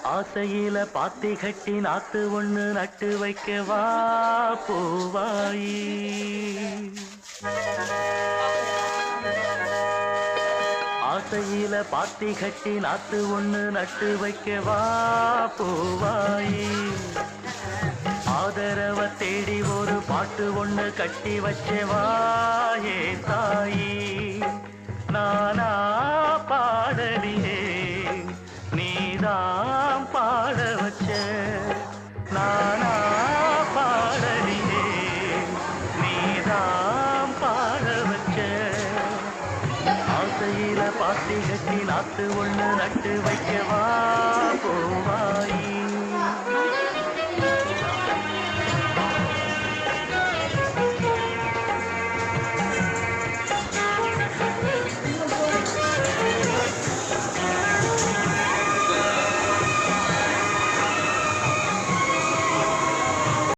ஆசையில பாத்தி கட்டி நாத்து ஒண்ணு நட்டு வைக்கவா பூவாயி. ஆசையில பாத்தி கட்டி நாத்து ஒண்ணு நட்டு வைக்கவா பூவாயி. ஆதரவ தேடி ஒரு பாட்டு ஒண்ணு கட்டி வச்சவா ஏ தாயி. நானா பாடலியே நீதான் பாட வச்ச. நான்